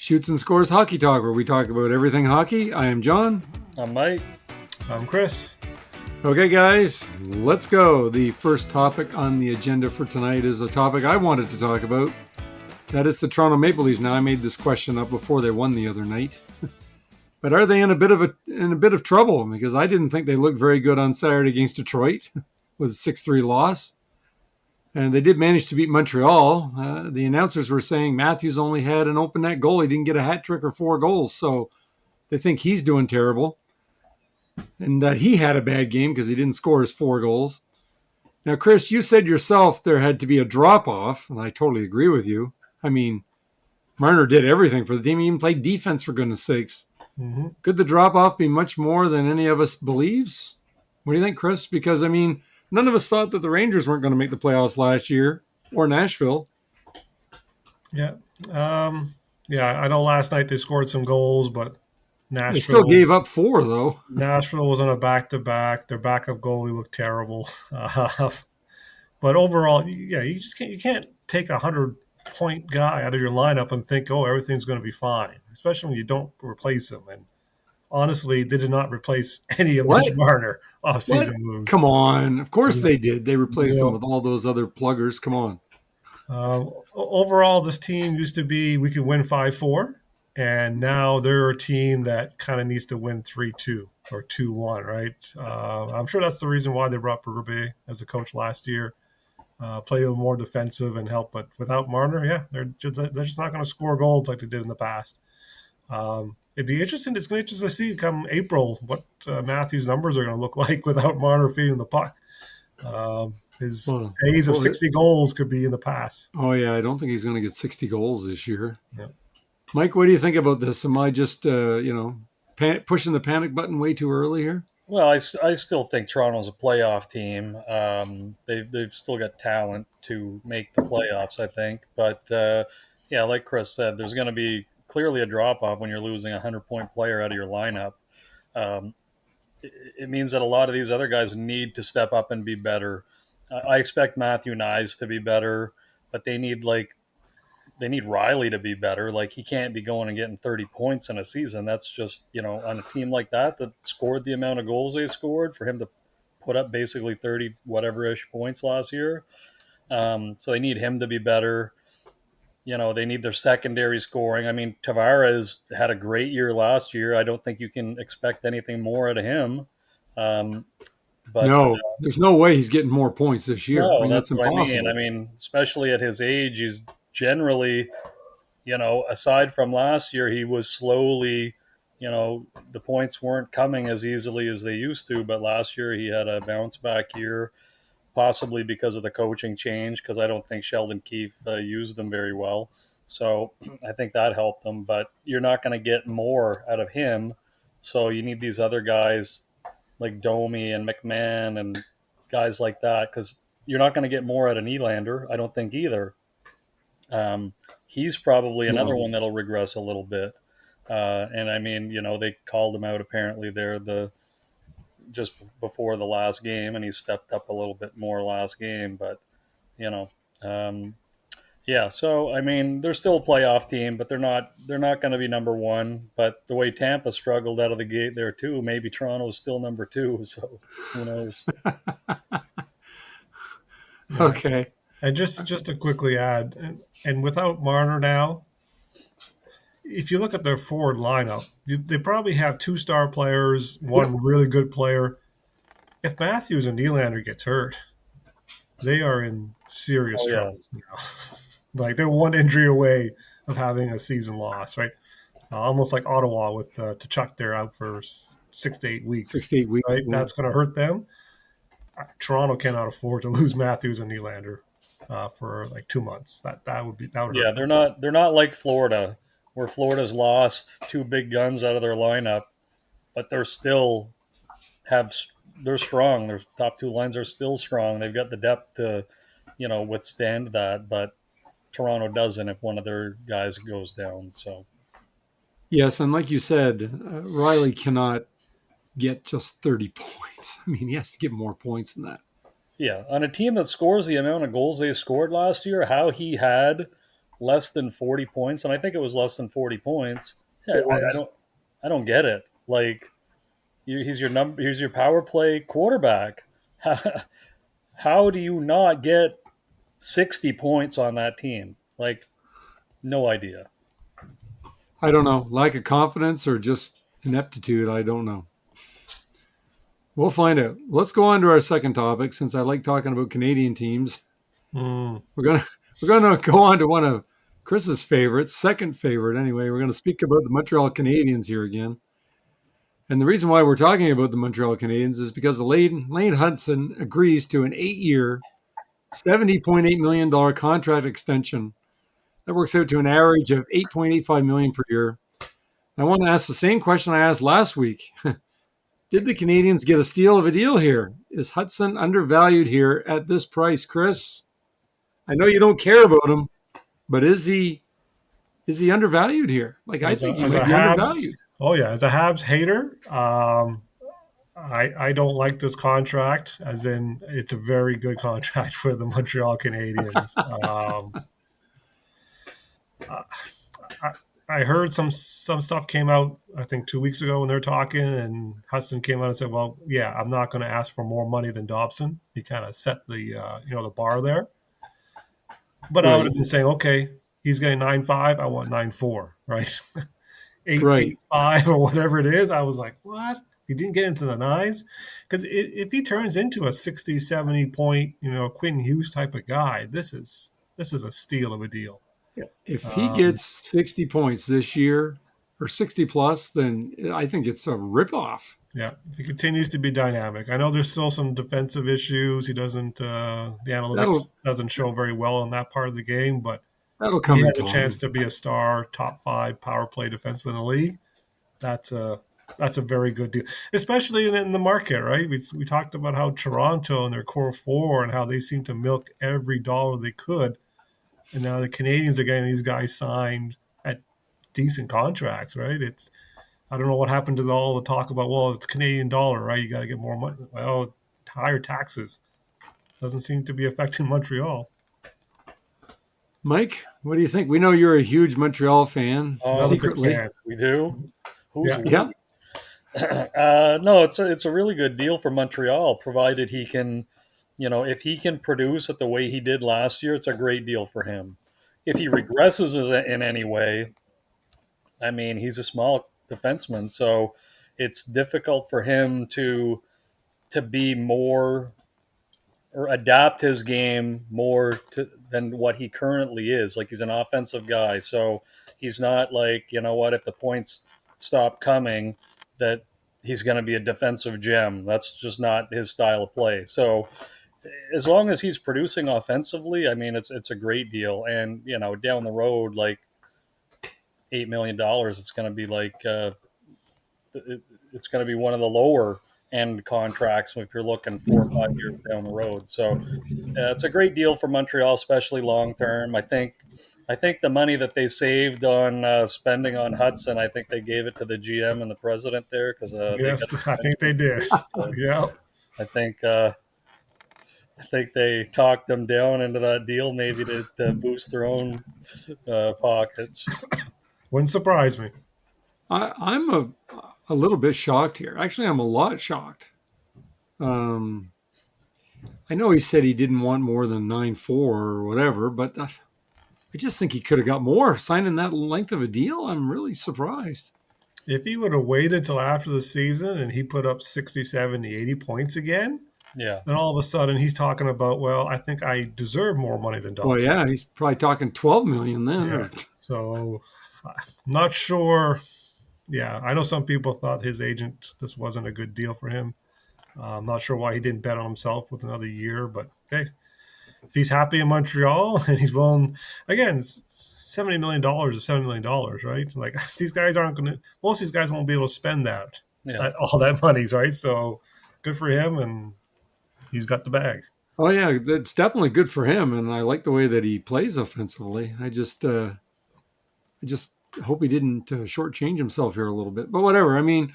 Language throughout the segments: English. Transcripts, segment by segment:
Shoots and Scores Hockey Talk, where we talk about everything hockey. I am John. I'm Mike. I'm Chris. Okay, guys, let's go. The first topic on the agenda for tonight is a topic I wanted to talk about. That is the Toronto Maple Leafs. Now, I made this question up before they won the other night. But are they in a bit of trouble? Because I didn't think they looked very good on Saturday against Detroit with a 6-3 loss. And they did manage to beat Montreal. The announcers were saying Matthews only had an open net goal. He didn't get a hat trick or 4 goals. So they think he's doing terrible. And that he had a bad game because he didn't score his 4 goals. Now, Chris, you said yourself there had to be a drop-off, and I totally agree with you. I mean, Marner did everything for the team. He even played defense, for goodness sakes. Mm-hmm. Could the drop-off be much more than any of us believes? What do you think, Chris? Because, I mean, none of us thought that the Rangers weren't going to make the playoffs last year, or Nashville. Yeah. I know last night they scored some goals, but Nashville... They still gave up 4, though. Nashville was on a back-to-back. Their backup goalie looked terrible. But overall, yeah, you can't take a 100-point guy out of your lineup and think, oh, everything's going to be fine, especially when you don't replace him. And honestly, they did not replace any of Mitch Marner off-season moves. Come on. Of course they did. They replaced him with all those other pluggers. Come on. Overall, this team used to be we could win 5-4, and now they're a team that kind of needs to win 3-2 or 2-1, right? I'm sure that's the reason why they brought Berube as a coach last year. Play a little more defensive and help, but without Marner, yeah, they're just not going to score goals like they did in the past. It'd be interesting. It's going to be interesting to see come April what Matthews' numbers are going to look like without Marner feeding the puck. His days of 60 goals could be in the past. Oh, yeah, I don't think he's going to get 60 goals this year. Yeah. Mike, what do you think about this? Am I just, pushing the panic button way too early here? Well, I still think Toronto's a playoff team. They've still got talent to make the playoffs, I think. But, like Chris said, there's going to be clearly a drop-off when you're losing a 100-point player out of your lineup. It means that a lot of these other guys need to step up and be better. I expect Matthew Nyes to be better, but they need Riley to be better. Like, he can't be going and getting 30 points in a season. That's just, on a team like that scored the amount of goals they scored, for him to put up basically 30 whatever-ish points last year. So they need him to be better. They need their secondary scoring. I mean, Tavares had a great year last year. I don't think you can expect anything more out of him. But no, there's no way he's getting more points this year. No, I mean, that's impossible. I mean, especially at his age, he's generally, aside from last year, he was slowly, the points weren't coming as easily as they used to. But last year he had a bounce back year, possibly because of the coaching change, because I don't think Sheldon Keefe used them very well. So I think that helped them. But you're not going to get more out of him. So you need these other guys like Domi and McMahon and guys like that, because you're not going to get more out of Nylander, I don't think, either. He's probably another one that'll regress a little bit. And I mean, they called him out apparently there just before the last game, and he stepped up a little bit more last game. But, so, I mean, they're still a playoff team, but they're not going to be number one. But the way Tampa struggled out of the gate there too, maybe Toronto's still number 2. So who knows? Okay. And just to quickly add, and without Marner now, if you look at their forward lineup, they probably have 2 star players, 1 really good player. If Matthews and Nylander gets hurt, they are in serious trouble. Yeah. Like, they're 1 injury away of having a season loss, right? Almost like Ottawa with Tkachuk there out for 6 to 8 weeks. 6 to 8 weeks, right? That's going to hurt them. Toronto cannot afford to lose Matthews and Nylander for like 2 months. That would hurt. Yeah, they're not like Florida, where Florida's lost 2 big guns out of their lineup, but they're strong. Their top 2 lines are still strong. They've got the depth to, withstand that, but Toronto doesn't if one of their guys goes down. So, yes, and like you said, Riley cannot get just 30 points. I mean, he has to get more points than that. Yeah, on a team that scores the amount of goals they scored last year, how he had less than 40 points, and I think it was less than 40 points. Yeah, It was. I don't get it. Like, he's your number. He's your power play quarterback. How do you not get 60 points on that team? Like, no idea. I don't know. Lack of confidence or just ineptitude. I don't know. We'll find out. Let's go on to our second topic since I like talking about Canadian teams. Mm. We're gonna go on to one of Chris's favorites, second favorite anyway. We're going to speak about the Montreal Canadiens here again. And the reason why we're talking about the Montreal Canadiens is because Lane Hutson agrees to an 8-year, $70.8 million contract extension. That works out to an average of $8.85 million per year. I want to ask the same question I asked last week. Did the Canadiens get a steal of a deal here? Is Hutson undervalued here at this price, Chris? I know you don't care about him, but is he undervalued here? Like, I think he might be undervalued. Oh yeah, as a Habs hater, I don't like this contract. As in, it's a very good contract for the Montreal Canadiens. I heard some stuff came out, I think 2 weeks ago when they were talking, and Hudson came out and said, "Well, yeah, I'm not going to ask for more money than Dobson." He kind of set the the bar there. But I would have been saying, okay, he's getting 9.5, I want 9.4, right? 8.5 or whatever it is. I was like, what? He didn't get into the nines? Because if he turns into a 60, 70 point, Quinn Hughes type of guy, this is a steal of a deal. If he gets 60 points this year or 60 plus, then I think it's a ripoff. Yeah, he continues to be dynamic. I know there's still some defensive issues. He doesn't, the analytics doesn't show very well on that part of the game, but he has a chance to be a star, top 5 power play defenseman in the league. That's a very good deal, especially in the market, right? We talked about how Toronto and their core 4 and how they seem to milk every dollar they could. And now the Canadiens are getting these guys signed at decent contracts, right? I don't know what happened to all the talk about, well, it's Canadian dollar, right? You got to get more money. Well, higher taxes doesn't seem to be affecting Montreal. Mike, what do you think? We know you're a huge Montreal fan. Secretly, fan. We do. Yeah. No, it's a really good deal for Montreal, provided he can. If he can produce it the way he did last year, it's a great deal for him. If he regresses in any way, I mean, he's a small defenseman, so it's difficult for him to be more or adapt his game more than what he currently is. Like, he's an offensive guy, so he's not like, if the points stop coming, that he's going to be a defensive gem. That's just not his style of play. So as long as he's producing offensively, I mean, it's a great deal. And, down the road, like $8 million, it's going to be like, it's going to be one of the lower end contracts if you're looking 4 or 5 years down the road. So it's a great deal for Montreal, especially long term. I think the money that they saved on spending on Hudson, I think they gave it to the GM and the president there because yes, I think they did. Yeah, I think they talked them down into that deal, maybe to boost their own pockets. Wouldn't surprise me. I'm a little bit shocked here. Actually, I'm a lot shocked. I know he said he didn't want more than 9.4 or whatever, but I just think he could have got more signing that length of a deal. I'm really surprised. If he would have waited till after the season and he put up 60, 70, 80 points again, yeah, then all of a sudden he's talking about, well, I think I deserve more money than Dobson. Well, yeah, he's probably talking 12 million then. Yeah. So I'm not sure. Yeah, I know some people thought his agent, this wasn't a good deal for him. I'm not sure why he didn't bet on himself with another year, but hey, if he's happy in Montreal and he's willing, again, $70 million is $70 million, right? Like, these guys aren't going to, most of these guys won't be able to spend all that money, right? So good for him, and he's got the bag. Oh, yeah, it's definitely good for him, and I like the way that he plays offensively. I just hope he didn't shortchange himself here a little bit. But whatever, I mean,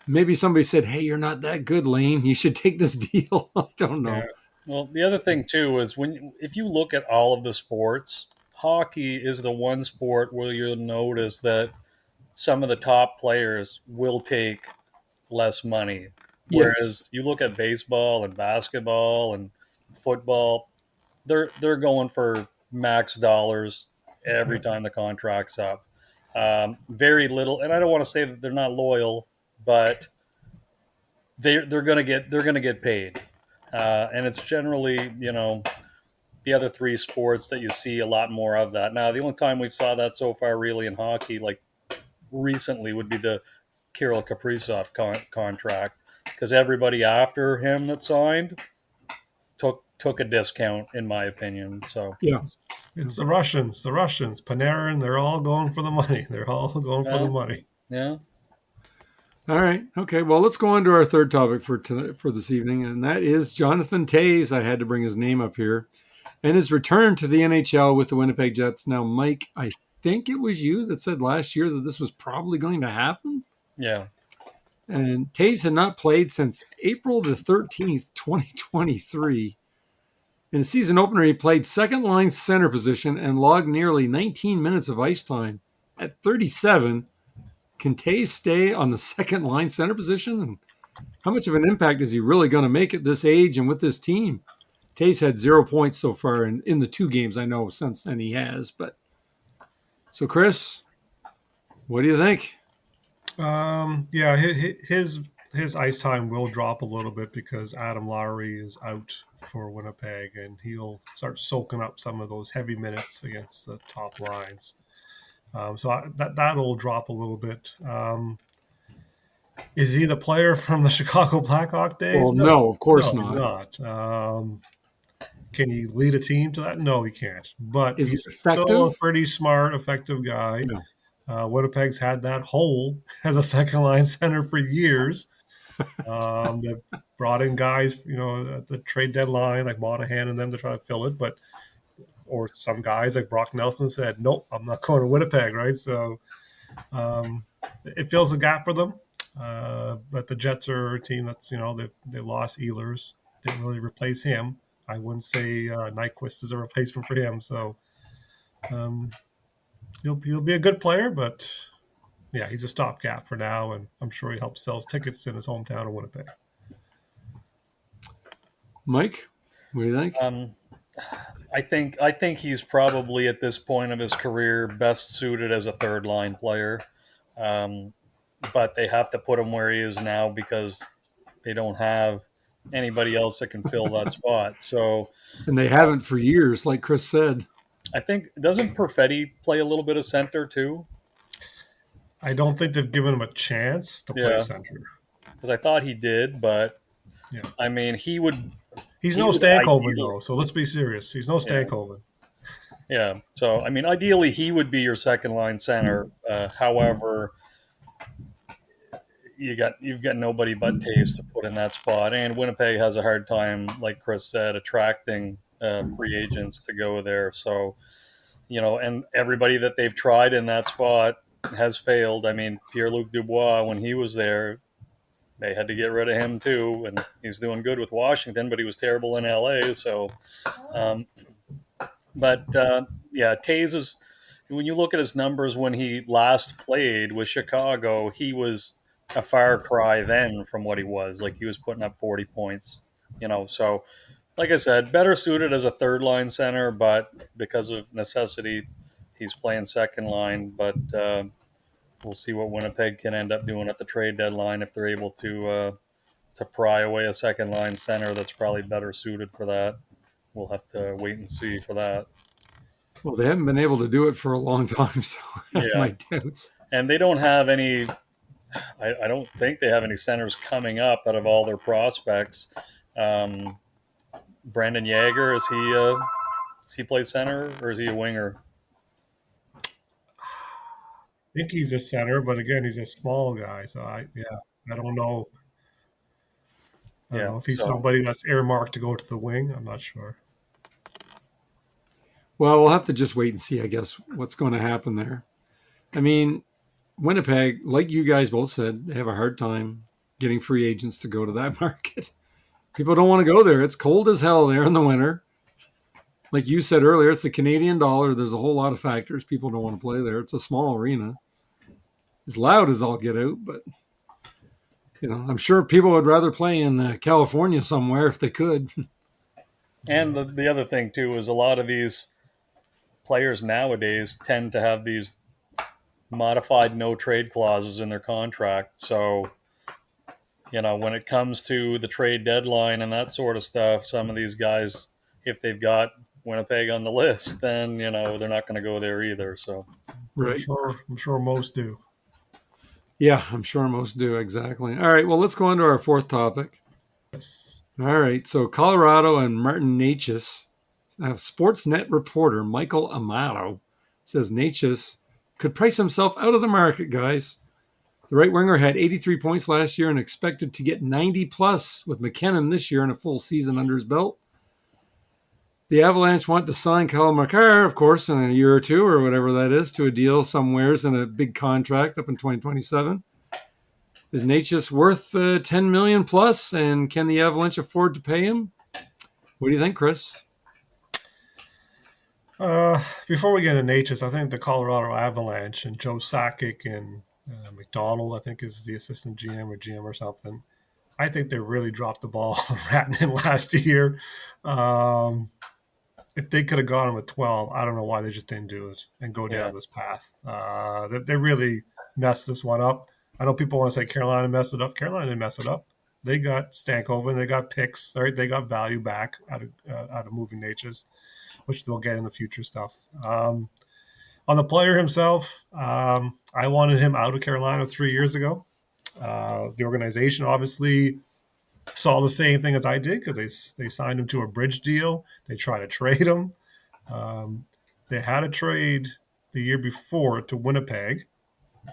maybe somebody said, hey, you're not that good, Lane. You should take this deal. I don't know. Yeah. Well, the other thing, too, is if you look at all of the sports, hockey is the one sport where you'll notice that some of the top players will take less money. Yes. Whereas you look at baseball and basketball and football, they're going for max dollars every time the contract's up. Very little, and I don't want to say that they're not loyal, but they're gonna get paid, and it's generally the other three sports that you see a lot more of that. Now, the only time we saw that so far really in hockey, like recently, would be the Kirill Kaprizov contract, because everybody after him that signed took a discount, in my opinion. So Yeah. It's the Russians, Panarin. They're all going for the money. They're all going for the money. yeah, All right. Okay. Well, let's go on to our third topic for this evening, and that is Jonathon Towes. I had to bring his name up here, and his return to the NHL with the Winnipeg Jets. Now, Mike, I think it was you that said last year that this was probably going to happen. yeah. And Towes had not played since April the 13th, 2023. In the season opener, he played second line center position and logged nearly 19 minutes of ice time. At 37, can Towes stay on the second line center position? And how much of an impact is he really going to make at this age and with this team? Towes had 0 points so far in the 2 games I know since then he has. But so, Chris, what do you think? Yeah, his ice time will drop a little bit because Adam Lowry is out for Winnipeg, and he'll start soaking up some of those heavy minutes against the top lines. That'll drop a little bit. Is he the player from the Chicago Blackhawk days? Well, no, of course He's not. not. Can he lead a team to that? No, he can't. But Is he's it still a effective? pretty smart, effective guy. No. Winnipeg's had that hole as a second line center for years. They've brought in guys, at the trade deadline, like Monahan and them, to try to fill it. Or some guys like Brock Nelson said, nope, I'm not going to Winnipeg, right? So it fills a gap for them. But the Jets are a team that's, they lost Ehlers. Didn't really replace him. I wouldn't say Nyquist is a replacement for him. So he'll be a good player, but yeah, he's a stopgap for now, and I'm sure he helps sell tickets in his hometown of Winnipeg. Mike, what do you think? I think he's probably at this point of his career best suited as a third line player, but they have to put him where he is now because they don't have anybody else that can fill that spot. So, And they haven't for years, like Chris said. I think, doesn't Perfetti play a little bit of center too? I don't think they've given him a chance to play center. Because I thought he did, but yeah. I mean, he would. He's no Stankoven, though, so let's be serious. He's no Stankoven. Yeah. So, I mean, ideally, he would be your second line center. However, you've got nobody but Towes to put in that spot, and Winnipeg has a hard time, like Chris said, attracting free agents to go there. So, and everybody that they've tried in that spot has failed. I mean, Pierre-Luc Dubois, when he was there, they had to get rid of him too, and he's doing good with Washington, but he was terrible in LA. So, Towes is, when you look at his numbers when he last played with Chicago, he was a far cry then from what he was. Like, he was putting up 40 points, So, like I said, better suited as a third line center, but because of necessity, he's playing second line. But we'll see what Winnipeg can end up doing at the trade deadline if they're able to pry away a second line center that's probably better suited for that. We'll have to wait and see for that. Well, they haven't been able to do it for a long time, so I have my doubts. And they don't have any. I don't think they have any centers coming up out of all their prospects. Brandon Yager, is he play center or is he a winger? I think he's a center, but again, he's a small guy. So I don't know. I don't know if he's somebody that's earmarked to go to the wing. I'm not sure. Well, we'll have to just wait and see, I guess, what's going to happen there. I mean, Winnipeg, like you guys both said, they have a hard time getting free agents to go to that market. People don't want to go there. It's cold as hell there in the winter. like you said earlier, it's the Canadian dollar. There's a whole lot of factors. People don't want to play there. It's a small arena. It's loud as all get out, but I'm sure people would rather play in California somewhere if they could. And the other thing too is a lot of these players nowadays tend to have these modified no trade clauses in their contract. So, when it comes to the trade deadline and that sort of stuff, some of these guys, if they've got Winnipeg on the list, then, they're not going to go there either. So, Right. I'm sure most do. Yeah, I'm sure most do. Exactly. All right. Well, let's go on to our fourth topic. Yes. All right. So Colorado and Martin Necas. Sportsnet reporter Michael Amato says Necas could price himself out of the market, guys. The right winger had 83 points last year and expected to get 90 plus with McKinnon this year and a full season under his belt. The Avalanche want to sign Kyle McCarr, of course, in a year or two or whatever that is, to a deal somewheres in a big contract up in 2027. Is Necas worth $10 million plus, and can the Avalanche afford to pay him? What do you think, Chris? Before we get into Necas, I think the Colorado Avalanche and Joe Sakic and McDonald, I think, is the assistant GM or GM or something. I think they really dropped the ball on Ratnan last year. If they could have gone with 12, I don't know why they just didn't do it and go down this path. They really messed this one up. I know people want to say Carolina messed it up. Carolina didn't mess it up. They got Stankoven, they got picks, right? They got value back out of moving Necas, which they'll get in the future stuff. On the player himself, I wanted him out of Carolina 3 years ago. The organization obviously saw the same thing as I did because they signed him to a bridge deal. They tried to trade him. They had a trade the year before to Winnipeg.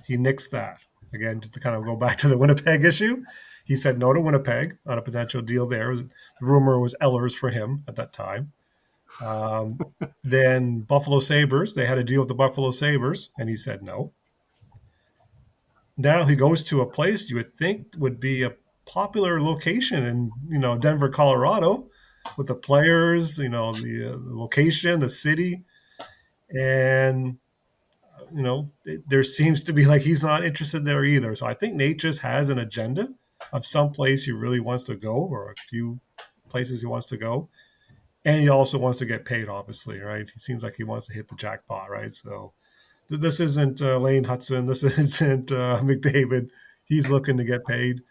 He nixed that. Again, just to kind of go back to the Winnipeg issue, he said no to Winnipeg on a potential deal there. The rumor was Ehlers for him at that time. Then Buffalo Sabres, they had a deal with the Buffalo Sabres, and he said no. Now he goes to a place you would think would be a popular location in Denver, Colorado, with the players, the location, the city, and there seems to be like he's not interested there either. So I think Nate just has an agenda of some place he really wants to go, or a few places he wants to go, and he also wants to get paid. Obviously, right? He seems like he wants to hit the jackpot, right? So this isn't Lane Hutson. This isn't McDavid. He's looking to get paid.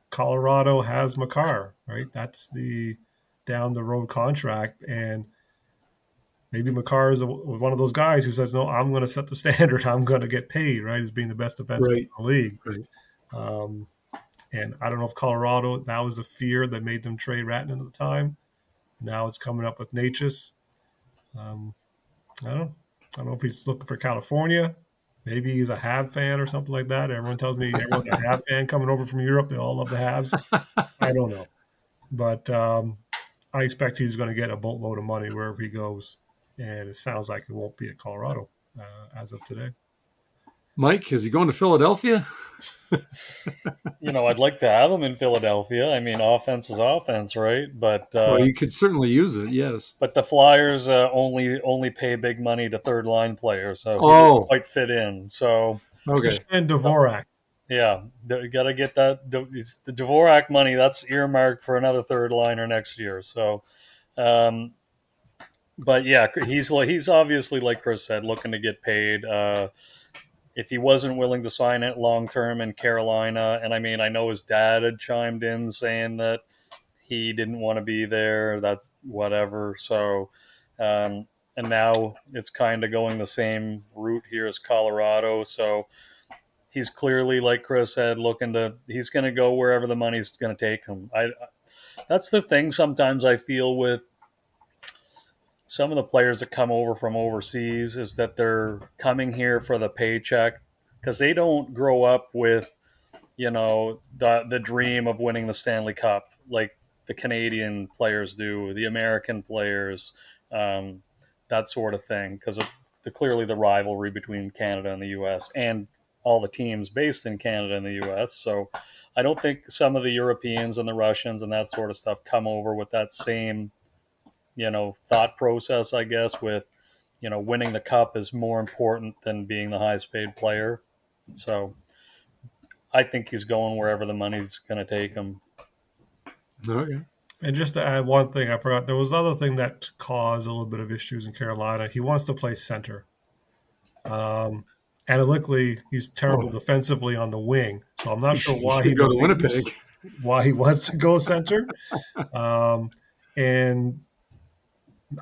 Colorado has Makar, right? That's the down the road contract, and maybe Makar is one of those guys who says, "No, I'm going to set the standard. I'm going to get paid." Right, as being the best defenseman in the league. Right. And I don't know if Colorado, that was the fear that made them trade Ratton at the time. Now it's coming up with Necas. I don't know if he's looking for California. Maybe he's a Habs fan or something like that. Everyone tells me everyone's a Habs fan coming over from Europe. They all love the Habs. I don't know. But I expect he's going to get a boatload of money wherever he goes. And it sounds like it won't be at Colorado as of today. Mike, is he going to Philadelphia? I'd like to have him in Philadelphia. I mean, offense is offense, right? But well, you could certainly use it, yes. But the Flyers only pay big money to third line players, so he doesn't quite fit in. So and Dvorak. Yeah, you got to get that the Dvorak money. That's earmarked for another third liner next year. So, but yeah, he's obviously, like Chris said, looking to get paid. If he wasn't willing to sign it long term in Carolina, and I mean, I know his dad had chimed in saying that he didn't want to be there. That's whatever. So, and now it's kind of going the same route here as Colorado. So he's clearly, like Chris said, he's going to go wherever the money's going to take him. That's the thing sometimes I feel with some of the players that come over from overseas is that they're coming here for the paycheck because they don't grow up with, the dream of winning the Stanley Cup like the Canadian players do, the American players, that sort of thing, because of clearly the rivalry between Canada and the U.S. and all the teams based in Canada and the U.S. So I don't think some of the Europeans and the Russians and that sort of stuff come over with that same thought process, I guess, with, winning the cup is more important than being the highest paid player. So I think he's going wherever the money's going to take him. Okay. And just to add one thing, I forgot, there was another thing that caused a little bit of issues in Carolina. He wants to play center. Analytically, he's terrible defensively on the wing, so I'm not sure why he go to Winnipeg. Why he wants to go center. And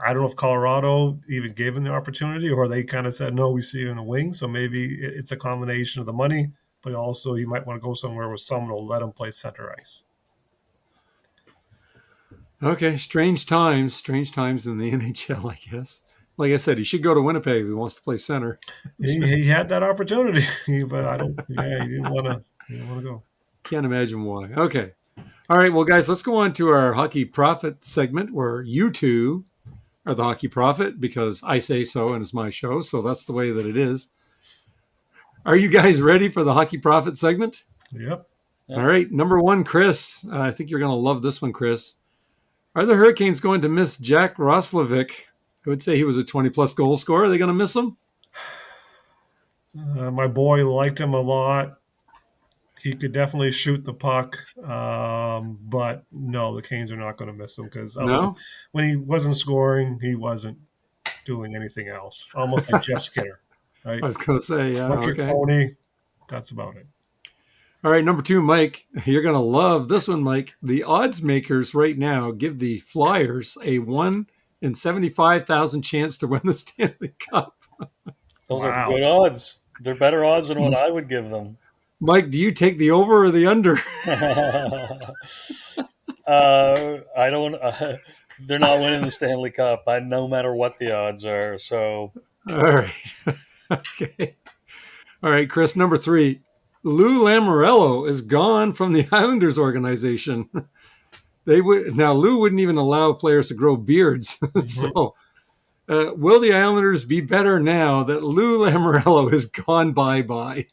I don't know if Colorado even gave him the opportunity, or they kind of said, no, we see you in the wing. So maybe it's a combination of the money, but also he might want to go somewhere where someone will let him play center ice. Okay, strange times in the NHL, I guess. Like I said, he should go to Winnipeg if he wants to play center. He had that opportunity, but I don't. Yeah, he didn't want to go. Can't imagine why. Okay, all right. Well, guys, let's go on to our Hockey Prophet segment, where you two are the Hockey Prophet because I say so, and it's my show, so that's the way that it is. Are you guys ready for the Hockey Prophet segment? Yep. All right. Number one, Chris. I think you're going to love this one, Chris. Are the Hurricanes going to miss Jack Roslovic? I would say he was a 20-plus goal scorer. Are they going to miss him? My boy liked him a lot. He could definitely shoot the puck. But no, the Canes are not going to miss him because when he wasn't scoring, he wasn't doing anything else. Almost like Jeff Skinner, right? I was going to say, yeah. Electric pony. That's about it. All right, number two, Mike. You're going to love this one, Mike. The odds makers right now give the Flyers a 1 in 75,000 chance to win the Stanley Cup. Those are good odds. They're better odds than what I would give them. Mike, do you take the over or the under? I don't. They're not winning the Stanley Cup. No matter what the odds are. So. All right. Okay. All right, Chris. Number three. Lou Lamoriello is gone from the Islanders organization. Lou wouldn't even allow players to grow beards. Mm-hmm. So, will the Islanders be better now that Lou Lamoriello is gone bye-bye?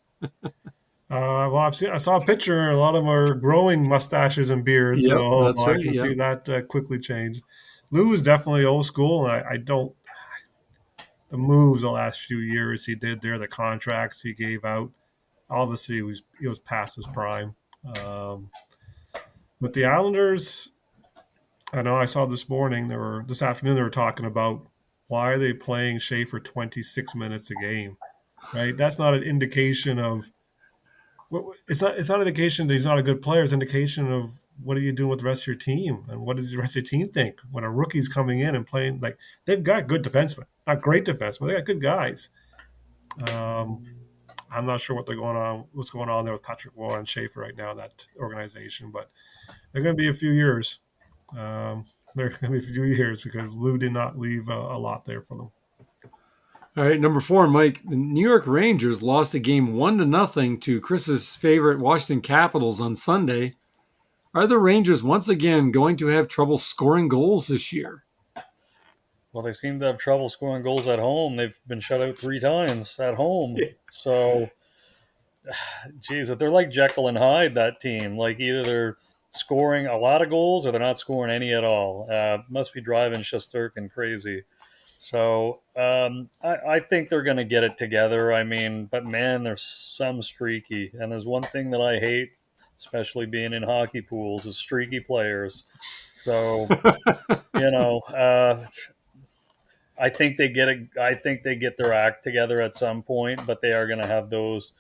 Well, I saw a picture. A lot of them are growing mustaches and beards. Yep, so that's right, I can see that quickly change. Lou is definitely old school. I don't. The moves the last few years he did there, the contracts he gave out. Obviously, he was past his prime. With the Islanders, I know I saw this afternoon they were talking about why are they playing Shea for 26 minutes a game, right? That's not an indication of it's not an indication that he's not a good player. It's an indication of what are you doing with the rest of your team and what does the rest of your team think when a rookie's coming in and playing. Like, they've got good defensemen, not great defensemen. They got good guys. I'm not sure what's going on there with Patrick Roy and Schaefer right now in that organization, but they're going to be a few years. Because Lou did not leave a lot there for them. All right, number four, Mike. The New York Rangers lost a game 1-0 to Chris's favorite Washington Capitals on Sunday. Are the Rangers once again going to have trouble scoring goals this year? Well, they seem to have trouble scoring goals at home. They've been shut out 3 times at home. So, geez, they're like Jekyll and Hyde, that team. Like, either they're scoring a lot of goals or they're not scoring any at all. Must be driving Shesterkin crazy. So, I think they're going to get it together. I mean, but man, there's some streaky. And there's one thing that I hate, especially being in hockey pools, is streaky players. So, I think they get their act together at some point, but they are going to have those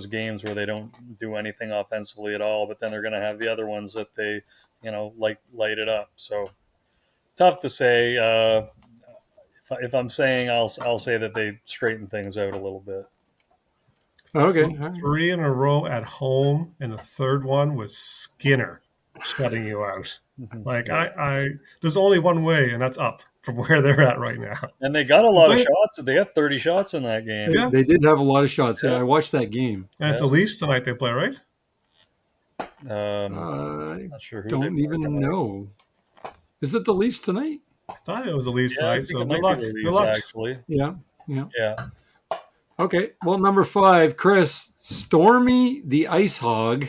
games where they don't do anything offensively at all. But then they're going to have the other ones that they, light it up. So tough to say. If I'm saying, I'll say that they straighten things out a little bit. Okay, 3 in a row at home, and the third one was Skinner shutting you out. Like, there's only one way, and that's up from where they're at right now. And they got a lot of shots. They had 30 shots in that game. Yeah. They did have a lot of shots. Yeah, I watched that game. And it's the Leafs tonight they play, right? Not sure who don't even know. Is it the Leafs tonight? I thought it was the Leafs tonight, so good luck. Good luck. Actually. Yeah. Okay, well, number 5, Chris, Stormy the Ice Hog.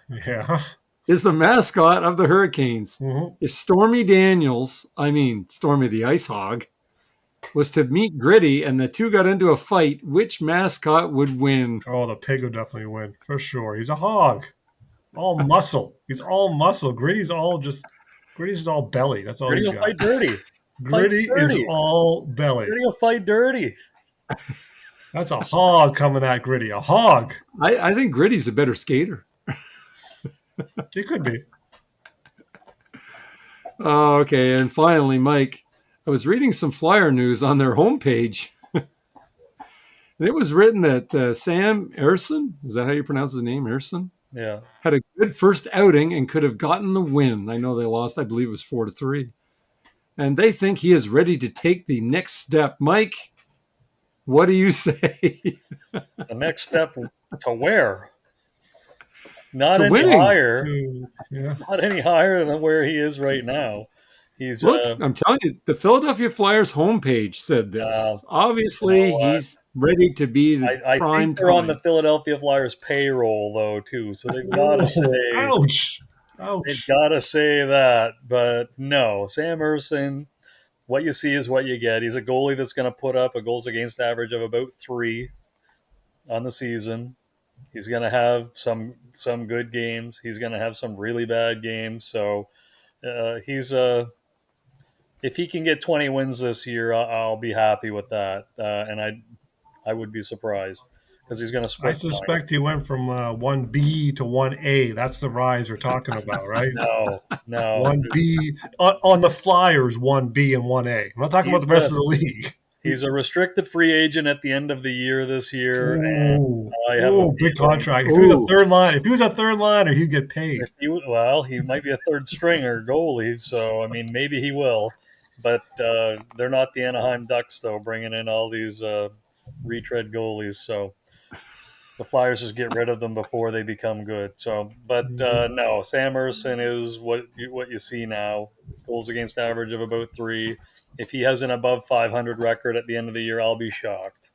Yeah. is the mascot of the Hurricanes. Mhm. If Stormy Daniels, Stormy the Ice Hog, was to meet Gritty and the two got into a fight, which mascot would win? Oh, the pig would definitely win for sure. He's a hog, all muscle. He's all muscle. Gritty's all belly. That's all Gritty he's will got. fight dirty. Fights Gritty is dirty. all belly. Gritty will fight dirty. That's a hog coming at Gritty. A hog. I think Gritty's a better skater. He could be. Oh, okay. And finally, Mike, I was reading some Flyer news on their homepage. And it was written that Sam Ersson, is that how you pronounce his name, Ersson? Yeah. Had a good first outing and could have gotten the win. I know they lost, I believe it was 4-3. And they think he is ready to take the next step. Mike, what do you say? The next step to where? Not To any winning. higher. Yeah. Not any higher than where he is right now. He's Look, I'm telling you, the Philadelphia Flyers homepage said this. Obviously, you know what? he's ready to be the I prime think they're on the time. Philadelphia Flyers payroll though too, so they've got to say Ouch. they've Ouch. got to say that. But no, Sam Ersson, what you see is what you get. He's a goalie that's going to put up a goals against average of about 3 on the season. He's going to have some good games. He's going to have some really bad games. So he's if he can get 20 wins this year, I'll be happy with that. And I would be surprised because he's going to split. I suspect he went from 1B to 1A. That's the rise we're talking about, right? No. 1B on the Flyers, 1B and 1A. I'm not talking about the rest of the league. He's a restricted free agent at the end of the year this year, and I have a big contract. If he was a third liner, he'd get paid. He might be a third stringer goalie, so I mean maybe he will, but they're not the Anaheim Ducks though, bringing in all these retread goalies. So the Flyers just get rid of them before they become good. So, but no, Sam Ersson is what you see now. Goals against average of about 3. If he has an above 500 record at the end of the year, I'll be shocked.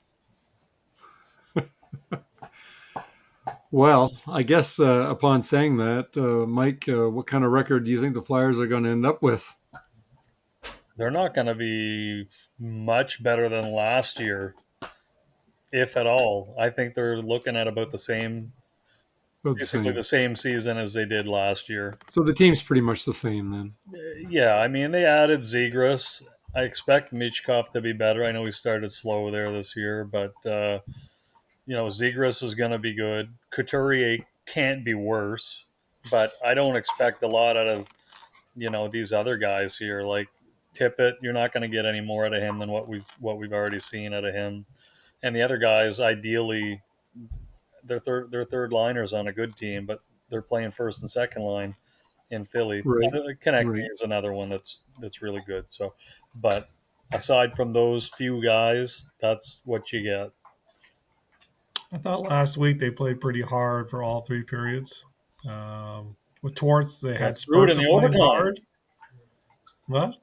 Well, I guess upon saying that, Mike, what kind of record do you think the Flyers are going to end up with? They're not going to be much better than last year, if at all. I think they're looking at about the same, basically the same season as they did last year. So the team's pretty much the same then. Yeah, I mean, they added Zegras. I expect Michkov to be better. I know he started slow there this year, but Zegras is going to be good. Couturier can't be worse, but I don't expect a lot out of these other guys here. Like Tippett, you're not going to get any more out of him than what we've already seen out of him. And the other guys, ideally, they're third liners on a good team, but they're playing first and second line in Philly. Right. Konechny is another one that's really good. So, but aside from those few guys, that's what you get. I thought last week they played pretty hard for all 3 periods. With Torts, they had spurts of playing hard. What?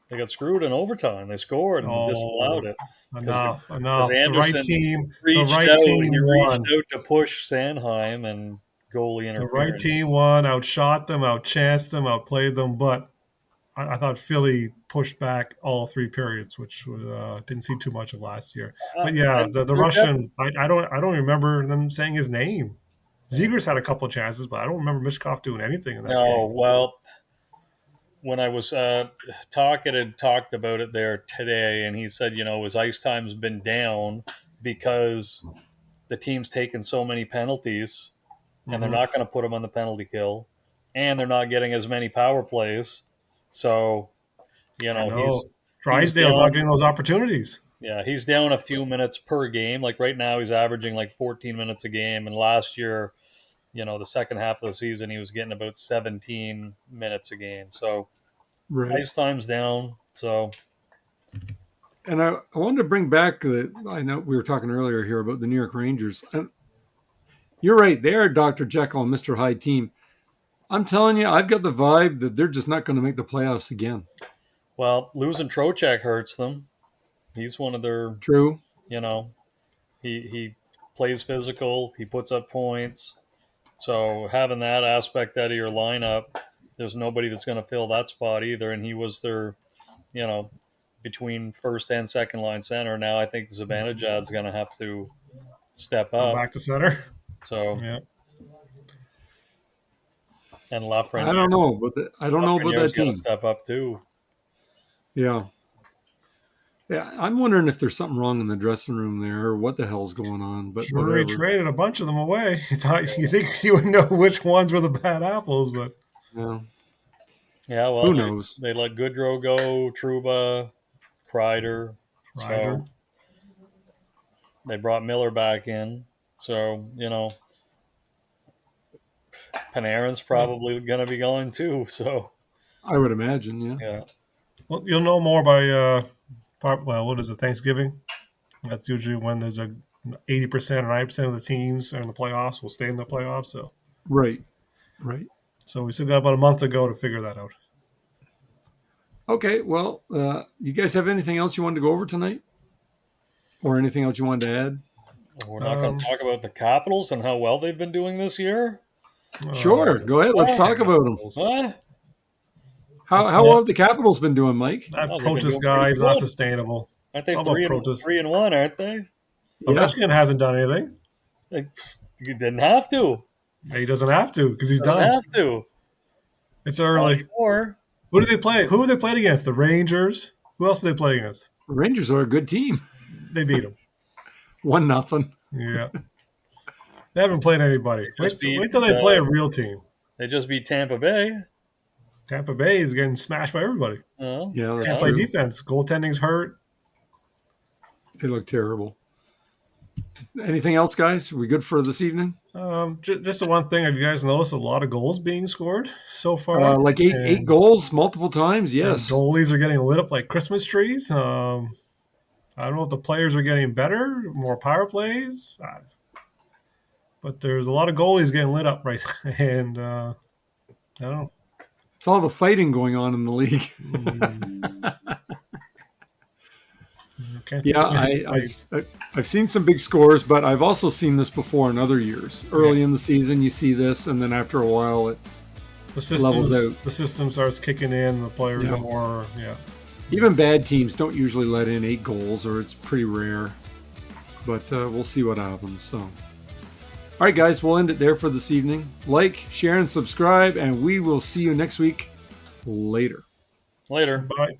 They got screwed in overtime. They scored and disallowed it. Enough. The right team reached won. out to push Sanheim and goalie interference. The right team won, outshot them, outchanced them, outplayed them, but I thought Philly pushed back all 3 periods, which didn't see too much of last year. But yeah, the Russian, I don't remember them saying his name. Zegras had a couple of chances, but I don't remember Michkov doing anything in that game. No, well, when I was talking and talked about it there today, and he said, his ice time's been down because the team's taken so many penalties, and they're not going to put him on the penalty kill, and they're not getting as many power plays. So, Drysdale's not getting those opportunities. Yeah, he's down a few minutes per game. Like right now, he's averaging like 14 minutes a game, and last year, the second half of the season, he was getting about 17 minutes a game. So, ice time's down. So, and I wanted to bring back I know we were talking earlier here about the New York Rangers. And you're right; they are Dr. Jekyll and Mr. Hyde team. I'm telling you, I've got the vibe that they're just not going to make the playoffs again. Well, losing Trocheck hurts them. He's one of their true. He plays physical. He puts up points. So having that aspect out of your lineup, there's nobody that's going to fill that spot either. And he was their, between first and second line center. Now I think Zibanejad's going to have to step Go up. back to center. So Yeah. and Lafreniere. I don't know, but I don't know about that going team. to step up too. Yeah. Yeah, I'm wondering if there's something wrong in the dressing room there or what the hell's going on. But Sure, whatever. he traded a bunch of them away. You think you would know which ones were the bad apples, but Yeah. Yeah, well, Who knows? They let Goodrow go, Trouba, Kreider. So they brought Miller back in. So, Panarin's probably going to be going too. So I would imagine, yeah. Well, you'll know more by what is it, Thanksgiving? That's usually when there's 80% or 90% of the teams are in the playoffs will stay in the playoffs. So Right. So we still got about a month to go to figure that out. Okay, well, you guys have anything else you wanted to go over tonight? Or anything else you wanted to add? We're not going to talk about the Capitals and how well they've been doing this year? Sure, go ahead. Let's talk about them. What? How well have the Capitals been doing, Mike? That protest guy is not sustainable. Aren't they 3-1, aren't they? Ovechkin hasn't done anything. He didn't have to. He doesn't have to because he's done. Have to. It's early. Who do they play? Who have they played against? The Rangers. Who else do they play against? The Rangers are a good team. They beat them. 1-0. Yeah. They haven't played anybody. Wait till they play a real team. They just beat Tampa Bay. Tampa Bay is getting smashed by everybody. Yeah, can't play defense. Goaltending's hurt. They look terrible. Anything else, guys? Are we good for this evening? Just the one thing. Have you guys noticed a lot of goals being scored so far? Like eight goals multiple times? Yes. Goalies are getting lit up like Christmas trees. I don't know if the players are getting better, more power plays. But there's a lot of goalies getting lit up right now. And I don't know. It's all the fighting going on in the league. I've seen some big scores, but I've also seen this before in other years. Early in the season, you see this, and then after a while, it levels out. The system starts kicking in. The players are more, Even bad teams don't usually let in 8 goals, or it's pretty rare. But we'll see what happens. So, all right, guys, we'll end it there for this evening. Like, share, and subscribe, and we will see you next week. Later. Later. Bye.